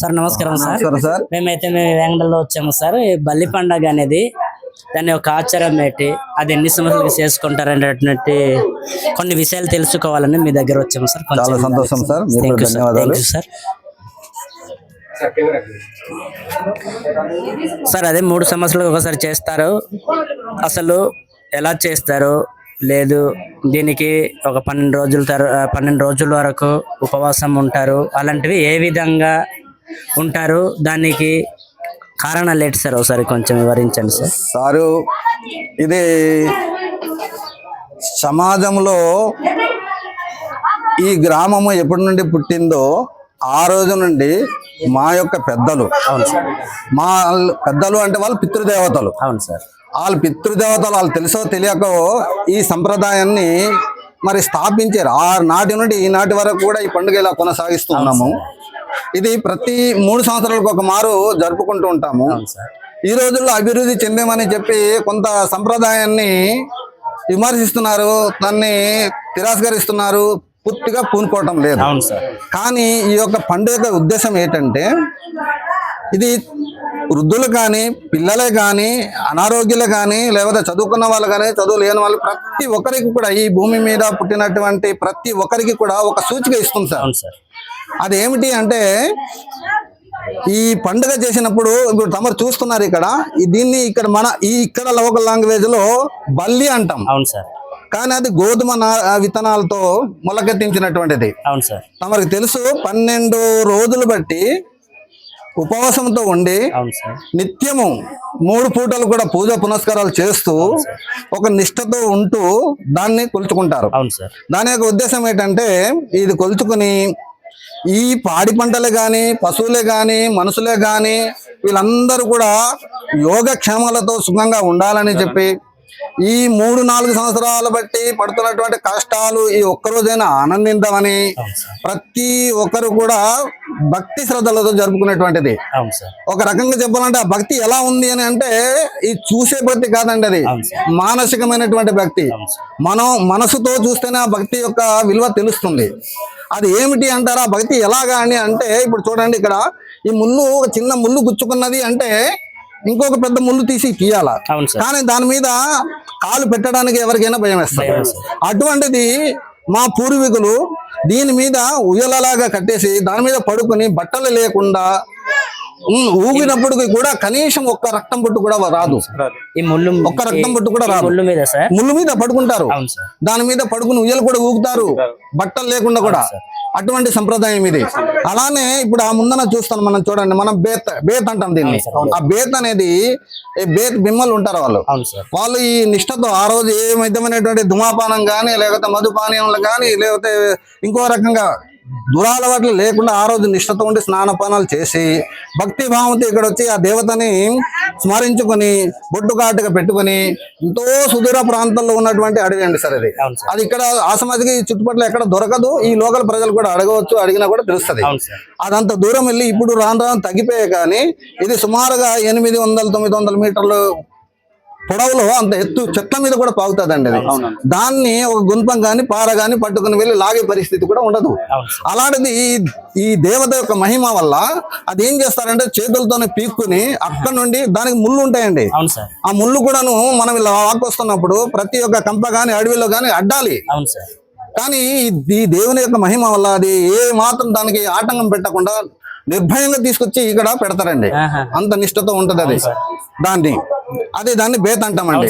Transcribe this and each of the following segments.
Sir నమస్కారం sir. Sir మేము వేంగడలో వచ్చాము సార్. ఈ బల్లి పండుగ అనేది దాన్ని ఒక ఆచారం ఏంటి, అది ఎన్ని సంవత్సరాలు చేసుకుంటారు అనేటువంటి కొన్ని విషయాలు తెలుసుకోవాలని మీ దగ్గర వచ్చాము సార్. చాలా సంతోషం సార్, మీకు ధన్యవాదాలు సార్. సార్ అదే 3 సంవత్సరాలకు ఒకసారి చేస్తారు, అసలు ఎలా చేస్తారు లేదు, దీనికి ఒక 12 రోజుల వరకు ఉపవాసం ఉంటారు, అలాంటివి ఏ విధంగా ఉంటారు, దానికి కారణాలు ఏంటి సార్ ఒకసారి కొంచెం వివరించండి సార్. సారు, ఇది సమాజంలో ఈ గ్రామము ఎప్పటి నుండి పుట్టిందో ఆ రోజు నుండి మా యొక్క పెద్దలు, మా పెద్దలు అంటే వాళ్ళు పితృదేవతలు. అవును సార్. వాళ్ళ పితృదేవతలు వాళ్ళు తెలుసో తెలియకో ఈ సంప్రదాయాన్ని మరి స్థాపించారు. ఆ నాటి నుండి ఈనాటి వరకు కూడా ఈ పండుగ ఇలా కొనసాగిస్తున్నాము. ఇది ప్రతి 3 సంవత్సరాలకు ఒక మారు జరుపుకుంటూ ఉంటాము. ఈ రోజుల్లో అభివృద్ధి చెందామని చెప్పి కొంత సంప్రదాయాన్ని విమర్శిస్తున్నారు, దాన్ని తిరస్కరిస్తున్నారు, పూర్తిగా పూనుకోవటం లేదు. కానీ ఈ యొక్క పండుగ ఉద్దేశం ఏంటంటే, ఇది వృద్ధులు కానీ, పిల్లలే కానీ, అనారోగ్యులు కానీ, లేకపోతే చదువుకున్న వాళ్ళు కానీ, చదువు లేని వాళ్ళు, ప్రతి ఒక్కరికి కూడా ఈ భూమి మీద పుట్టినటువంటి ప్రతి ఒక్కరికి కూడా ఒక సూచిక ఇస్తుంది సార్. అదేమిటి అంటే, ఈ పండుగ చేసినప్పుడు ఇప్పుడు తమరు చూస్తున్నారు ఇక్కడ, దీన్ని ఇక్కడ ఇక్కడ లోకల్ లాంగ్వేజ్ లో బల్లి అంటాం. అవును సార్. కానీ అది గోధుమ విత్తనాలతో మొలకెత్తించినటువంటిది. అవును సార్. తమరికి తెలుసు, 12 రోజులు బట్టి ఉపవాసంతో ఉండి నిత్యము 3 పూటలు కూడా పూజ పునస్కారాలు చేస్తూ ఒక నిష్ఠతో ఉంటూ దాన్ని కొలుచుకుంటారు. దాని యొక్క ఉద్దేశం ఏంటంటే, ఇది కొలుచుకుని ఈ పాడి పంటలే కానీ, పశువులే కానీ, మనుషులే కానీ, వీళ్ళందరూ కూడా యోగక్షేమాలతో సుఖంగా ఉండాలని చెప్పి, ఈ 3-4 సంవత్సరాలు బట్టి పడుతున్నటువంటి కష్టాలు ఈ ఒక్కరోజైనా ఆనందిద్దామని ప్రతి ఒక్కరు కూడా భక్తి శ్రద్ధలతో జరుపుకునేటువంటిది. ఒక రకంగా చెప్పాలంటే ఆ భక్తి ఎలా ఉంది అని అంటే, ఈ చూసే భక్తి కాదండి, అది మానసికమైనటువంటి భక్తి. మనం మనసుతో చూస్తేనే ఆ భక్తి యొక్క విలువ తెలుస్తుంది. అది ఏమిటి అంటారా, ఆ భక్తి ఎలాగా అని అంటే, ఇప్పుడు చూడండి, ఇక్కడ ఈ ముళ్ళు, చిన్న ముళ్ళు గుచ్చుకున్నది అంటే ఇంకొక పెద్ద ముళ్ళు తీయాల, కానీ దాని మీద కాలు పెట్టడానికి ఎవరికైనా భయం వేస్తారు. అటువంటిది మా పూర్వీకులు దీని మీద ఉయ్యలలాగా కట్టేసి దాని మీద పడుకుని బట్టలు లేకుండా ఊగినప్పుడు కూడా కనీసం ఒక్క రక్తం పొట్టు కూడా రాదు. ఒక్క రక్తం పొట్టు కూడా రాదు. ముళ్ళు మీద పడుకుంటారు, దాని మీద పడుకుని ఉయ్యలు కూడా ఊగుతారు బట్టలు లేకుండా కూడా. అటువంటి సంప్రదాయం ఇది. అలానే ఇప్పుడు ఆ ముందన చూస్తాను మనం, చూడండి, మనం బేత్ అంటాం దీన్ని. ఆ బేత్ అనేది బేత్ బిమ్మలు ఉంటారు వాళ్ళు ఈ నిష్ఠతో ఆ రోజు ఏ విధమైనటువంటి ధూమపానం కానీ, లేకపోతే మధుపానీయంలు కానీ, లేకపోతే ఇంకో రకంగా దురాలవాట్లు లేకుండా ఆ రోజు నిష్ఠతో ఉండి స్నానపానాలు చేసి భక్తి భావంతో ఇక్కడ వచ్చి ఆ దేవతని స్మరించుకొని బొట్టుగాటుగా పెట్టుకొని, ఎంతో సుదూర ప్రాంతంలో ఉన్నటువంటి అడవి అండి సార్ అది. అది ఇక్కడ ఆసమాజికి చుట్టుపక్కల ఎక్కడ దొరకదు. ఈ లోకల్ ప్రజలు కూడా అడగవచ్చు, అడిగినా కూడా తెలుస్తుంది. అదంత దూరం వెళ్ళి ఇప్పుడు రాను తగ్గిపోయాయి. కానీ ఇది సుమారుగా 800-900 మీటర్లు పొడవులో అంత ఎత్తు చెట్ల మీద కూడా పాగుతుందండి అది. దాన్ని ఒక గుంపం కానీ పార కానీ పట్టుకుని వెళ్ళి లాగే పరిస్థితి కూడా ఉండదు. అలాంటిది ఈ దేవత యొక్క మహిమ వల్ల అది ఏం చేస్తారంటే, చేతులతోనే పీక్కుని అక్కడ నుండి, దానికి ముళ్ళు ఉంటాయండి, ఆ ముళ్ళు కూడాను మనం ఇలా వాకొస్తున్నప్పుడు ప్రతి ఒక్క కంప కానీ అడవిలో కానీ అడ్డాలి. కానీ ఈ దేవుని యొక్క మహిమ వల్ల అది ఏ మాత్రం దానికి ఆటంకం పెట్టకుండా నిర్భయంగా తీసుకొచ్చి ఇక్కడ పెడతారండి. అంత నిష్ఠతో ఉంటది అది. దాన్ని బేత్ అంటామండి.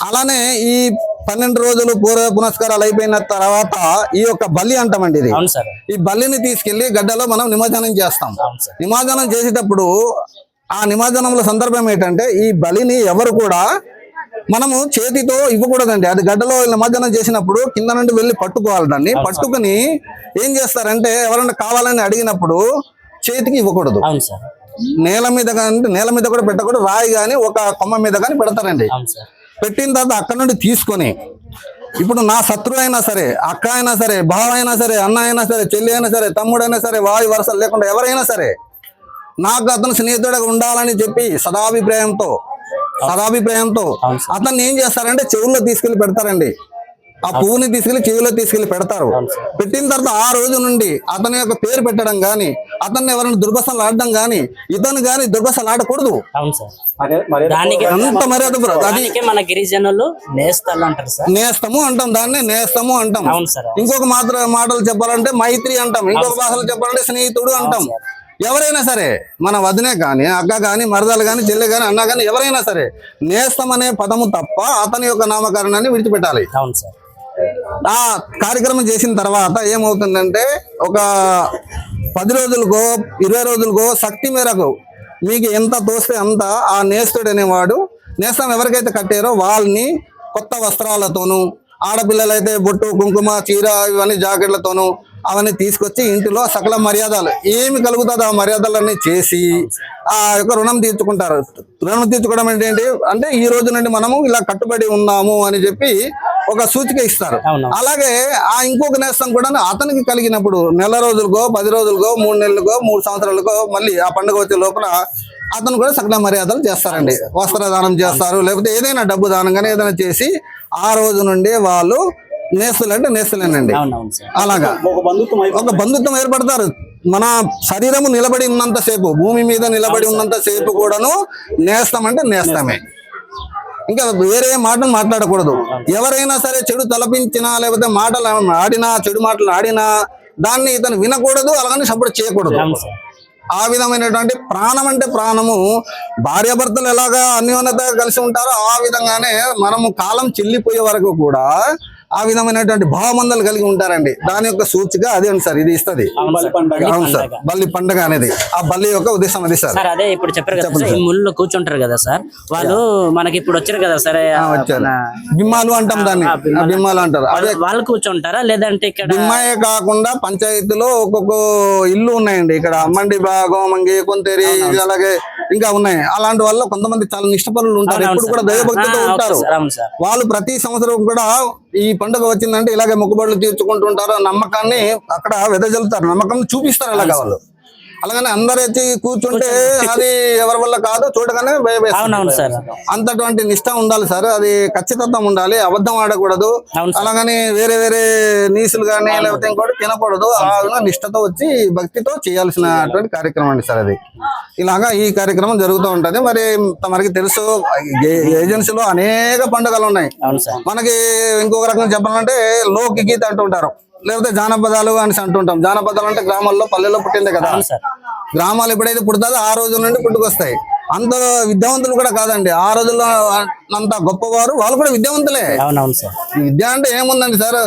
అలానే ఈ 12 రోజులు పూర్వ పునస్కారాలు అయిపోయిన తర్వాత ఈ యొక్క బలి అంటామండి. ఇది ఈ బలిని తీసుకెళ్లి గడ్డలో మనం నిమజ్జనం చేస్తాం. నిమజ్జనం చేసేటప్పుడు ఆ నిమజ్జనంలో సందర్భం ఏంటంటే, ఈ బలిని ఎవరు కూడా మనము చేతితో ఇవ్వకూడదండి. అది గడ్డలో నిమజ్జనం చేసినప్పుడు కింద నుండి వెళ్ళి పట్టుకోవాలి. దాన్ని పట్టుకుని ఏం చేస్తారంటే, ఎవరైనా కావాలని అడిగినప్పుడు చేతికి ఇవ్వకూడదు. నేల మీద కూడా పెట్టకూడదు. రాయి కానీ ఒక కొమ్మ మీద కానీ పెడతారండి. పెట్టిన తర్వాత అక్కడ నుండి తీసుకొని, ఇప్పుడు నా శత్రువు అయినా సరే, అక్క అయినా సరే, బావ అయినా సరే, అన్న అయినా సరే, చెల్లి అయినా సరే, తమ్ముడైనా సరే, వాయు వరసలు లేకుండా ఎవరైనా సరే నాకు అతను స్నేహితుడిగా ఉండాలని చెప్పి సదాభిప్రాయంతో అతన్ని ఏం చేస్తారంటే చెవుల్లో తీసుకెళ్లి పెడతారండి. ఆ పువ్వుని తీసుకెళ్లి చెవిలో తీసుకెళ్లి పెడతారు. పెట్టిన తర్వాత ఆ రోజు నుండి అతని యొక్క పేరు పెట్టడం గాని, అతన్ని ఎవరైనా దుర్భాషలు ఆడడం గాని, ఇతను గాని దుర్భాషలు ఆడకూడదు. అవును సార్. దానికి అంత మర్యాద బ్రో. అది దానికి మన గిరిజనులు నేస్తాలు అంటారు సార్. నేస్తము అంటాం, దాన్ని నేస్తము అంటాం. అవును సార్. ఇంకొక మాటలు చెప్పాలంటే మైత్రి అంటాం, ఇంకొక భాషలో చెప్పాలంటే స్నేహితుడు అంటాం. ఎవరైనా సరే మన వదినే కానీ, అక్క కానీ, మరదలు కానీ, చెల్లె కానీ, అన్న కానీ ఎవరైనా సరే నేస్తం అనే పదము తప్ప అతని యొక్క నామకరణాన్ని విడిచిపెట్టాలి. అవును సార్. ఆ కార్యక్రమం చేసిన తర్వాత ఏమవుతుందంటే ఒక 10 రోజులకో 20 రోజులకో శక్తి మేరకు మీకు ఎంత తోస్తే అంత ఆ నేస్తుడు అనేవాడు నేస్తం ఎవరికైతే కట్టారో వాళ్ళని కొత్త వస్త్రాలతోనూ, ఆడపిల్లలైతే బొట్టు కుంకుమ చీర ఇవన్నీ జాకెట్లతోనూ అవన్నీ తీసుకొచ్చి ఇంటిలో సకల మర్యాదలు ఏమి కలుగుతుందో ఆ మర్యాదలన్నీ చేసి ఆ యొక్క రుణం తీర్చుకుంటారు. రుణం తీర్చుకోవడం ఏంటి అంటే ఈ రోజు నుండి మనము ఇలా కట్టుబడి ఉన్నాము అని చెప్పి ఒక సూచిక ఇస్తారు. అలాగే ఆ ఇంకొక నేస్తం కూడా అతనికి కలిగినప్పుడు నెల రోజులకో 10 రోజులకో 3 నెలలకో 3 సంవత్సరాలకో మళ్ళీ ఆ పండుగ వచ్చే లోపల అతను కూడా సకల మర్యాదలు చేస్తారండి. వస్త్రదానం చేస్తారు, లేకపోతే ఏదైనా డబ్బు దానం కానీ ఏదైనా చేసి ఆ రోజు నుండి వాళ్ళు నేస్తులు అంటే నేస్తులేనండి. అలాగా ఒక బంధుత్వం ఏర్పడతారు. మన శరీరము నిలబడి ఉన్నంత సేపు, భూమి మీద నిలబడి ఉన్నంత సేపు కూడాను నేస్తం అంటే నేస్తమే. ఇంకా వేరే మాటలు మాట్లాడకూడదు. ఎవరైనా సరే చెడు తలపించినా లేకపోతే మాటలు ఆడినా, చెడు మాటలు ఆడినా దాన్ని ఇతను వినకూడదు, అలాగని సపోర్ట్ చేయకూడదు. ఆ విధమైనటువంటి ప్రాణం అంటే ప్రాణము. భార్యాభర్తలు ఎలాగా అన్యోన్యతగా కలిసి ఉంటారో ఆ విధంగానే మనము కాలం చెల్లిపోయే వరకు కూడా ఆ విధమైనటువంటి భావమందలు కలిగి ఉంటారండి. దాని యొక్క సూచిక అదే అండి సార్, ఇది ఇస్తుంది. అవును సార్, బల్లి పండుగ అనేది ఆ బల్లి యొక్క ఉద్దేశం అది సార్. సార్ అదే ఇప్పుడు చెప్పారు కదా సార్, ఈ ముళ్ళు కూర్చుంటారు కదా సార్, వాళ్ళు మనకి ఇప్పుడు వచ్చారు కదా సరే వచ్చారు బిమ్మాలు అంటాం దాన్ని, బిమ్మాలు అంటారు. అదే వాళ్ళు కూర్చుంటారా లేదంటే ఇక్కడ బిమ్మాయే కాకుండా పంచాయతీలో ఒక్కొక్క ఇల్లు ఉన్నాయండి. ఇక్కడ అమ్మండి గోమంగి కొంతేరి అలాగే ఇంకా ఉన్నాయి. అలాంటి వాళ్ళు కొంతమంది చాలా నిష్ఠపరులు ఉంటారు, ఎప్పుడు కూడా దైవభక్తితో ఉంటారు. వాళ్ళు ప్రతి సంవత్సరం కూడా ఈ పండుగ వచ్చిందంటే ఇలాగే మొక్కుబడులు తీర్చుకుంటూ ఉంటారు. నమ్మకాన్ని అక్కడ వెదజల్లుతారు, నమ్మకం చూపిస్తారు. అలాగే వాళ్ళు అలాగనే అందరు వచ్చి కూర్చుంటే అది ఎవరి వల్ల కాదు, చూడగానే అంతటువంటి నిష్ఠ ఉండాలి సార్. అది ఖచ్చితత్వం ఉండాలి, అబద్ధం ఆడకూడదు. అలాగని వేరే వేరే నీసులు కానీ లేకపోతే ఇంకోటి తినకూడదు. అలా నిష్ఠతో వచ్చి భక్తితో చేయాల్సినటువంటి కార్యక్రమం అండి సార్ అది. ఇలాగా ఈ కార్యక్రమం జరుగుతూ ఉంటది. మరి మనకి తెలుసు ఏజెన్సీలో అనేక పండుగలు ఉన్నాయి. మనకి ఇంకొక రకంగా చెప్పాలంటే లోక్ గీత అంటుంటారు, లేకపోతే జానపదాలు అని అంటుంటాం. జానపదాలు అంటే గ్రామాల్లో పల్లెల్లో పుట్టిందే కదా. గ్రామాలు ఎప్పుడైతే పుడతాదో ఆ రోజు నుండి పుట్టుకొస్తాయి. అంత విద్యావంతులు కూడా కాదండి ఆ రోజుల్లో, అంత గొప్పవారు వాళ్ళు కూడా విద్యావంతులే. విద్య అంటే ఏముందండి సార్,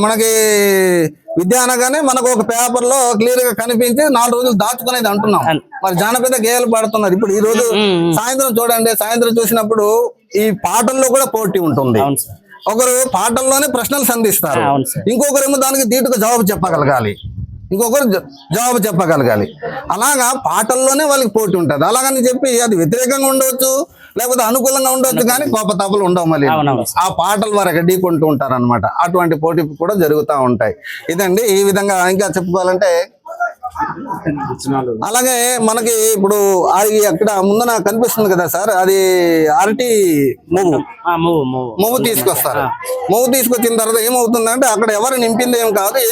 మనకి విద్య అనగానే మనకు ఒక పేపర్ లో క్లియర్ గా కనిపించి 4 రోజులు దాచుకునేది అంటున్నాం. మరి జానపద గేయాలు పాడుతున్నారు. ఇప్పుడు ఈ రోజు సాయంత్రం చూడండి, సాయంత్రం చూసినప్పుడు ఈ పాటల్లో కూడా పోటీ ఉంటుంది. ఒకరు పాటల్లోనే ప్రశ్నలు సంధిస్తారు, ఇంకొకరేమో దానికి దీటుగా జవాబు చెప్పగలగాలి, ఇంకొకరు జవాబు చెప్పగలగాలి. అలాగా పాటల్లోనే వాళ్ళకి పోటీ ఉంటుంది. అలాగని చెప్పి అది వ్యతిరేకంగా ఉండవచ్చు, లేకపోతే అనుకూలంగా ఉండవచ్చు, కానీ కోపతాపలు ఉండవు. మళ్ళీ ఆ పాటల వరకు ఢీకొంటూ ఉంటారు అనమాట. అటువంటి పోటీ కూడా జరుగుతూ ఉంటాయి. ఇదండి ఈ విధంగా. ఇంకా చెప్పుకోవాలంటే అలాగే మనకి ఇప్పుడు అక్కడ ముందన కనిపిస్తుంది కదా సార్, అది అరటి మొవ్వు తీసుకొస్తారు. మొవ్వు తీసుకొచ్చిన తర్వాత ఏమవుతుందంటే అక్కడ ఎవరు నింపింది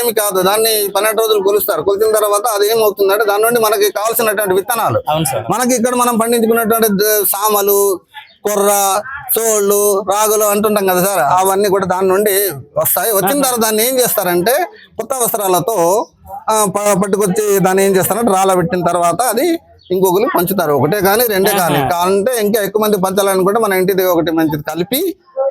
ఏమి కాదు, దాన్ని 12 రోజులు కొలుస్తారు. కొలిచిన తర్వాత అది ఏమవుతుందంటే దాని నుండి మనకి కావాల్సినటువంటి విత్తనాలు, మనకి ఇక్కడ మనం పండించుకున్నటువంటి సామలు, కొర్ర, చోళ్ళు, రాగులు అంటుంటాం కదా సార్, అవన్నీ కూడా దాని నుండి వస్తాయి. వచ్చిన తర్వాత దాన్ని ఏం చేస్తారంటే కొత్త వస్త్రాలతో పట్టుకొచ్చి దాన్ని ఏం చేస్తారంటే రాళ్ళ పెట్టిన తర్వాత అది ఇంకొకరు పంచుతారు. ఒకటే కానీ రెండే కానీ కావాలంటే ఇంకా ఎక్కువ మంది పంచాలనుకుంటే మన ఇంటి దగ్గర ఒకటి మంచిది కలిపి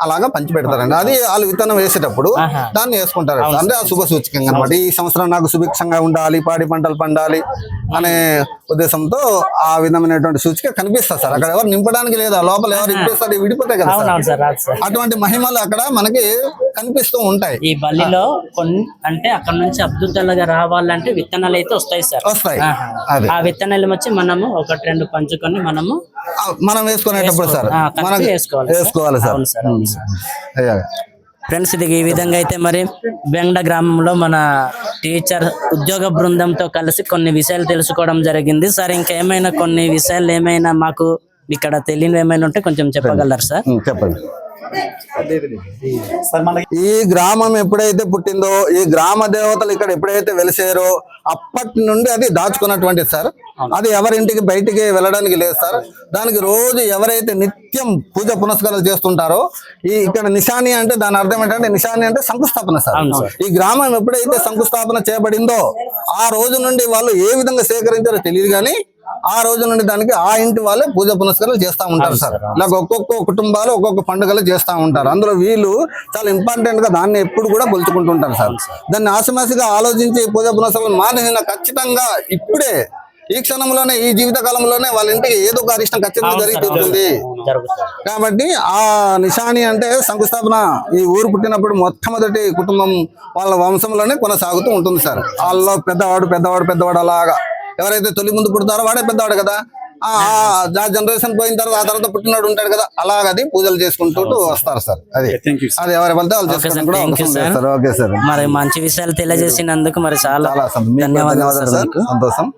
అలాగా పంచి పెడతారండి. అది వాళ్ళు విత్తనం వేసేటప్పుడు దాన్ని వేసుకుంటారు. అంటే ఆ శుభ సూచకంగా అనమాట. ఈ సంవత్సరం నాకు సుభిక్షంగా ఉండాలి, పాడి పంటలు పండాలి అనే ఉద్దేశంతో ఆ విధమైనటువంటి సూచిక కనిపిస్తారు సార్. అక్కడ ఎవరు నింపడానికి లేదా, లోపల ఎవరు నింపేస్తారు, విడిపోతాయి కదా సార్. అటువంటి మహిమలు అక్కడ మనకి కనిపిస్తూ ఉంటాయి. ఈ బల్లిలో కొన్ని అంటే అక్కడ నుంచి అద్భుతాలుగా రావాలంటే విత్తనాలు అయితే వస్తాయి సార్. వస్తాయి. ఆ విత్తనాలు వచ్చి మనము 1-2 పంచుకొని మనం వేసుకునేటప్పుడు సార్ మనకి వేసుకోవాలి సార్. ఫ్రెండ్స్, ఇది ఈ విధంగా అయితే మరి బెంగడ గ్రామంలో మన టీచర్ ఉద్యోగ బృందంతో కలిసి కొన్ని విషయాలు తెలుసుకోవడం జరిగింది సార్. ఇంకా ఏమైనా కొన్ని విషయాలు ఏమైనా మాకు ఇక్కడ తెలియని ఏమైనా ఉంటే కొంచెం చెప్పగలరు సార్? చెప్పండి. ఈ గ్రామం ఎప్పుడైతే పుట్టిందో, ఈ గ్రామ దేవతలు ఇక్కడ ఎప్పుడైతే వెలిసారో అప్పటి నుండి అది దాచుకున్నటువంటిది సార్. అది ఎవరింటికి బయటికి వెళ్ళడానికి లేదు సార్. దానికి రోజు ఎవరైతే నిత్యం పూజ పునస్కారాలు చేస్తుంటారో, ఇక్కడ నిశాని అంటే దాని అర్థం ఏంటంటే, నిశాని అంటే శంకుస్థాపన సార్. ఈ గ్రామం ఎప్పుడైతే శంకుస్థాపన చేయబడిందో ఆ రోజు నుండి వాళ్ళు ఏ విధంగా సేకరించారో తెలియదు కానీ ఆ రోజు నుండి దానికి ఆ ఇంటి వాళ్ళే పూజ పునస్కారాలు చేస్తూ ఉంటారు సార్. ఇలా ఒక్కొక్క కుటుంబాలు ఒక్కొక్క పండుగలు చేస్తూ ఉంటారు. అందులో వీళ్ళు చాలా ఇంపార్టెంట్ గా దాన్ని ఎప్పుడు కూడా కొలుచుకుంటుంటారు సార్. దాన్ని ఆశమాసిగా ఆలోచించి పూజ పునస్కారాలు మానేసిన ఖచ్చితంగా ఇప్పుడే ఈ క్షణంలోనే ఈ జీవిత కాలంలోనే వాళ్ళ ఇంటికి ఏదో ఒక అరిష్టం ఖచ్చితంగా జరిగి తీరుతుంది. కాబట్టి ఆ నిశాని అంటే శంకుస్థాపన ఈ ఊరు పుట్టినప్పుడు మొట్టమొదటి కుటుంబం వాళ్ళ వంశంలోనే కొనసాగుతూ ఉంటుంది సార్. వాళ్ళలో పెద్దవాడు అలాగా ఎవరైతే తొలి ముందు పుడతారో వాడే పెద్దవాడు కదా. ఆ జనరేషన్ పోయిన తర్వాత ఆ తర్వాత పుట్టినాడు ఉంటాడు కదా, అలాగది పూజలు చేసుకుంటూ వస్తారు సార్. అది ఎవరి వల్ల వాళ్ళు చేసుకోవడం కూడా అవసరం లేదు సార్. ఓకే సార్, మరి మంచి విషయాలు తెలియజేసినందుకు మరి చాలా ధన్యవాదాలు సార్. సంతోషం.